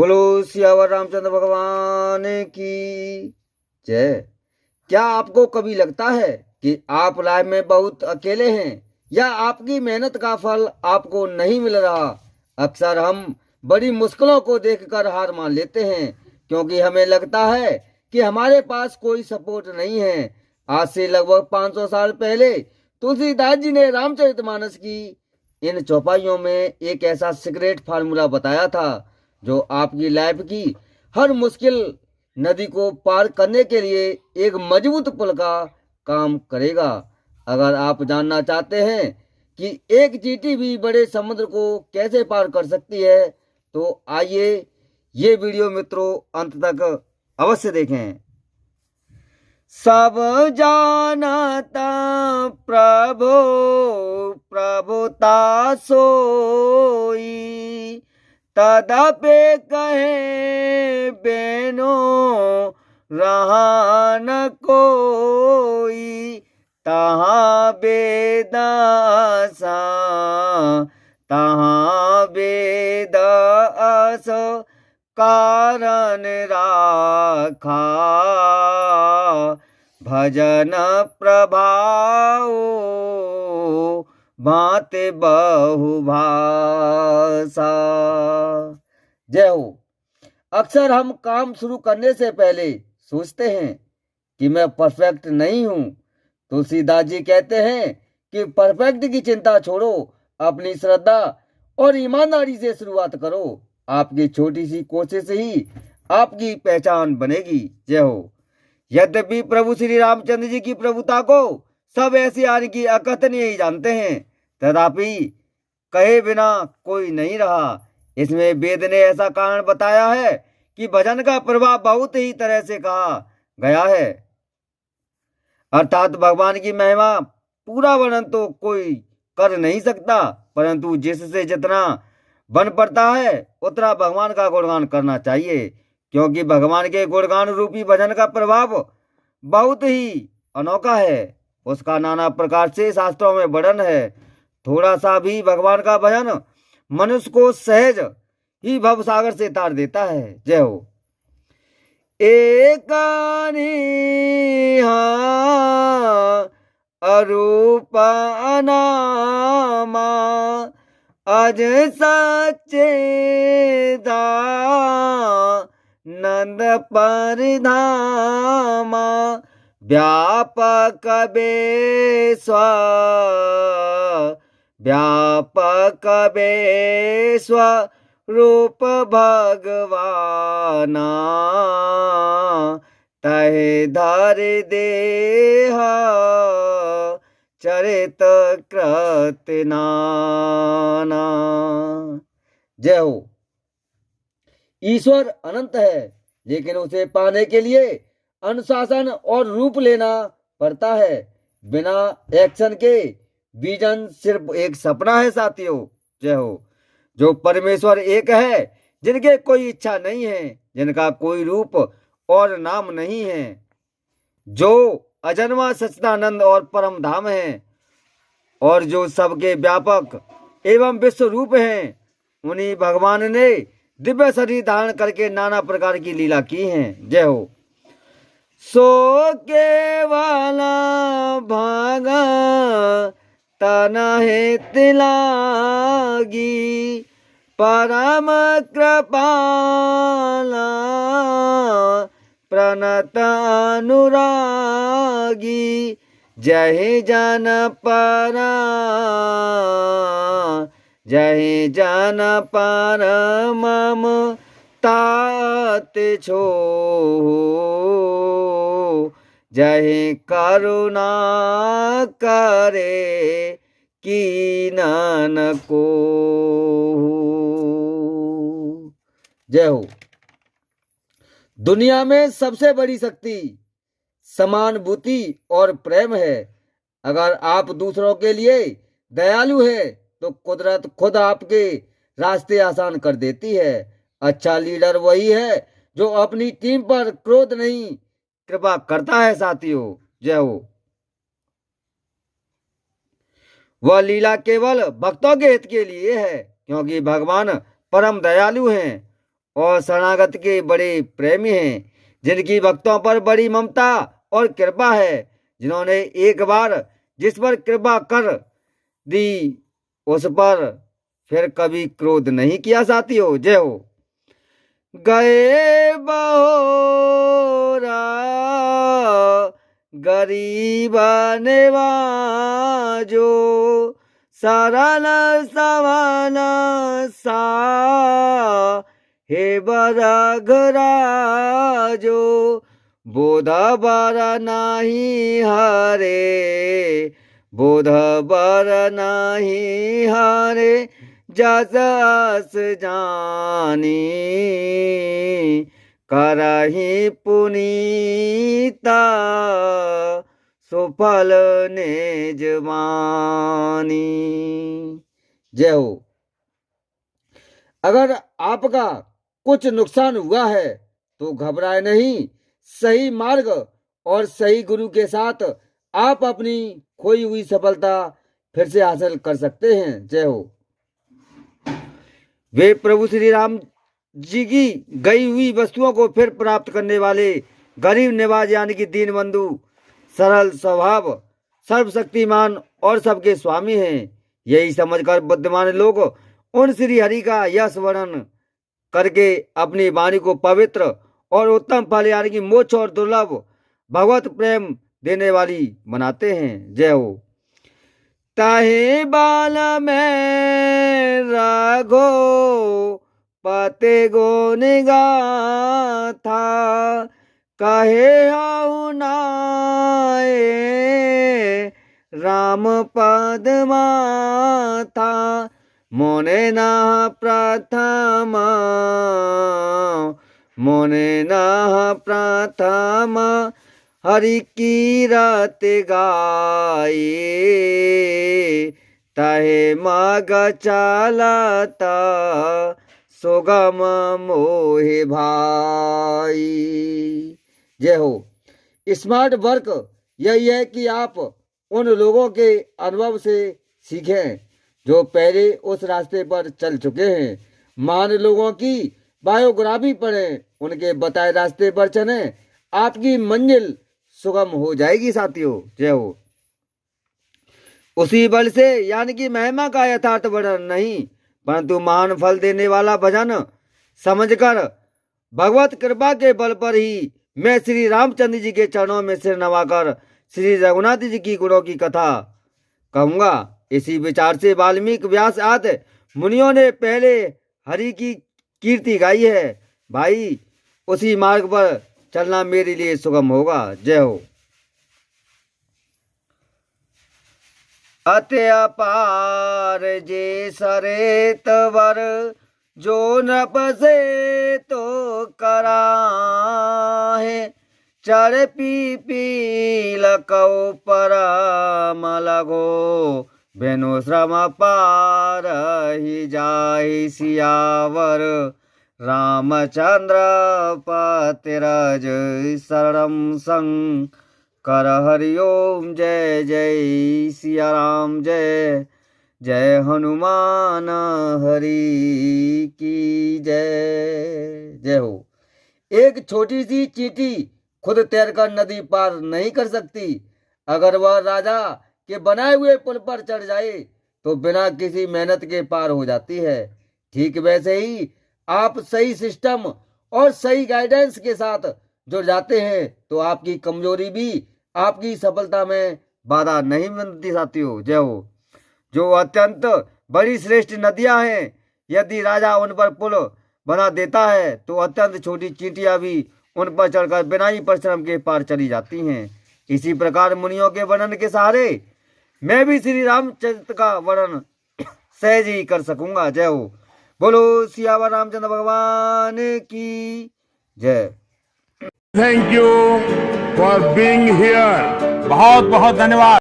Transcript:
बोलो सियावर रामचंद्र भगवान की जय। क्या आपको कभी लगता है कि आप लाइफ में बहुत अकेले हैं या आपकी मेहनत का फल आपको नहीं मिल रहा? अक्सर हम बड़ी मुश्किलों को देखकर हार मान लेते हैं क्योंकि हमें लगता है कि हमारे पास कोई सपोर्ट नहीं है। आज से लगभग 500 साल पहले तुलसीदास जी ने रामचरितमानस की इन चौपाइयों में एक ऐसा सीक्रेट फार्मूला बताया था जो आपकी लाइफ की हर मुश्किल नदी को पार करने के लिए एक मजबूत पुल का काम करेगा। अगर आप जानना चाहते हैं कि एक चींटी भी बड़े समुद्र को कैसे पार कर सकती है तो आइए ये वीडियो मित्रों अंत तक अवश्य देखें। सब जानता प्रभु प्रभुता सोई, तदपे कहे बेनो रहा न कोई, तहाँ बेदासा तहाँ बेदास कारण राखा, भजन प्रभाव भांति बहुभाषा। जय हो। अक्सर हम काम शुरू करने से पहले सोचते हैं कि मैं परफेक्ट नहीं हूं। तुलसीदास जी कहते हैं कि परफेक्ट की चिंता छोड़ो, अपनी श्रद्धा और ईमानदारी से शुरुआत करो। आपकी छोटी सी कोशिश ही आपकी पहचान बनेगी। जय हो। यद्यपि प्रभु श्री रामचंद्र जी की प्रभुता को सब ऐसे आने की अकथनीय ही जानते हैं, तथापि कहे बिना कोई नहीं रहा। इसमें वेद ने ऐसा कारण बताया है कि भजन का प्रभाव बहुत ही तरह से कहा गया है। अर्थात भगवान की महिमा पूरा वर्णन तो कोई कर नहीं सकता, परंतु जिससे जितना बन पड़ता है उतना भगवान का गुणगान करना चाहिए, क्योंकि भगवान के गुणगान रूपी भजन का प्रभाव बहुत ही अनोखा है। उसका नाना प्रकार से शास्त्रों में वर्णन है। थोड़ा सा भी भगवान का भजन मनुष्य को सहज ही भवसागर से तार देता है। जय हो। एक अरूप अनामा, अज सच्चे नंद परिधामा, व्यापक व्यापक रूप भगवाना, तहे धर देह चरित कृत नाना। जय हो। ईश्वर अनंत है, लेकिन उसे पाने के लिए अनुशासन और रूप लेना पड़ता है। बिना एक्शन के विजन सिर्फ एक सपना है साथियों। जय हो। जो परमेश्वर एक है, जिनके कोई इच्छा नहीं है, जिनका कोई रूप और नाम नहीं है, जो अजन्मा सच्चिदानंद और परम धाम है, और जो सबके व्यापक एवं विश्व रूप हैं, उन्हीं भगवान ने दिव्य शरीर धारण करके नाना प्रकार की लीला की हैं। जय हो। सो केवला भागा तनहे तिलागी, परम कृपाला प्रणत अनुरागी, जय जन परा जय जन पर मम तात छो, जय करुणा करे कीनन को। जय हो। दुनिया में सबसे बड़ी शक्ति समानुभूति और प्रेम है। अगर आप दूसरों के लिए दयालु है तो कुदरत खुद आपके रास्ते आसान कर देती है। अच्छा लीडर वही है जो अपनी टीम पर क्रोध नहीं कृपा करता है साथियों। जय हो। वह लीला केवल भक्तों के हित के लिए है, क्योंकि भगवान परम दयालु हैं और शरणागत के बड़े प्रेमी हैं, जिनकी भक्तों पर बड़ी ममता और कृपा है, जिन्होंने एक बार जिस पर कृपा कर दी उस पर फिर कभी क्रोध नहीं किया। साथियों, जय हो। गए बहोरा गरीब नेवाजो सरल सवन सा हे बरघराजो बोध बर नाही हरे बोध बर नाही हरे जस अस जानी करहि पुनीता सुफल निज मानी। जय हो। अगर आपका कुछ नुकसान हुआ है तो घबराए नहीं। सही मार्ग और सही गुरु के साथ आप अपनी खोई हुई सफलता फिर से हासिल कर सकते हैं। जय हो। वे प्रभु श्री राम जी की गई हुई वस्तुओं को फिर प्राप्त करने वाले गरीब निवाज यानी कि दीन बंधु, सरल स्वभाव, सर्वशक्तिमान और सबके स्वामी हैं। यही समझकर बुद्धिमान लोग उन श्री हरि का यश वर्णन करके अपनी वाणी को पवित्र और उत्तम फल यानी कि मोक्ष और दुर्लभ भगवत प्रेम देने वाली बनाते हैं। जय हो। ताहे बाल में राघो पते गो निगाथा कहे हऊ नाए राम पद माथा मोने ना प्रथम मोने ना प्रथम हरि की रात गाये ताहे मग चालता सुगम मोहे भाई। जय हो। स्मार्ट वर्क यही है कि आप उन लोगों के अनुभव से सीखें जो पहले उस रास्ते पर चल चुके हैं। महान लोगों की बायोग्राफी पढ़ें, उनके बताए रास्ते पर चलें, आपकी मंजिल सुगम हो जाएगी। साथियों, जय हो। उसी बल से यानी कि महिमा का यथार्थ वर्णन नहीं परंतु महान फल देने वाला भजन समझकर भगवत कृपा के बल पर ही मैं श्री रामचंद्र जी के चरणों में सिर नवाकर श्री रघुनाथ जी की गुणों की कथा कहूंगा। इसी विचार से वाल्मीकि, व्यास आदि मुनियों ने पहले हरि की कीर्ति गाई है। भाई, उसी मार्ग पर चलना मेरे लिए सुगम होगा। जय हो। अति अपार जे सरेत वर जो न बसे तो कराहे चढ़ पी पी लकौ परम लगो बेनु श्रम पार ही जाहि सियावर रामचंद्र पतिरज शरणम संग कर हरिओम। जय जय सिया राम, जय जय हनुमान हरि की जय। जय हो। एक छोटी सी चींटी खुद तैरकर नदी पार नहीं कर सकती। अगर वह राजा के बनाए हुए पुल पर चढ़ जाए तो बिना किसी मेहनत के पार हो जाती है। ठीक वैसे ही आप सही सिस्टम और सही गाइडेंस के साथ जुड़ जाते हैं तो आपकी कमजोरी भी आपकी सफलता में बाधा नहीं बनती। साथियों, जय हो। जो अत्यंत बड़ी श्रेष्ठ नदियां हैं, यदि राजा उन पर पुल बना देता है तो अत्यंत छोटी चींटियां भी उन पर चढ़कर बिना ही परिश्रम के पार चली जाती हैं। इसी प्रकार मुनियों के वर्णन के सहारे मैं भी श्री रामचरित्र का वर्णन सहज ही कर सकूंगा। जय हो। बोलो सियावर रामचंद्र भगवान की जय। Thank you for being here. बहुत बहुत धन्यवाद।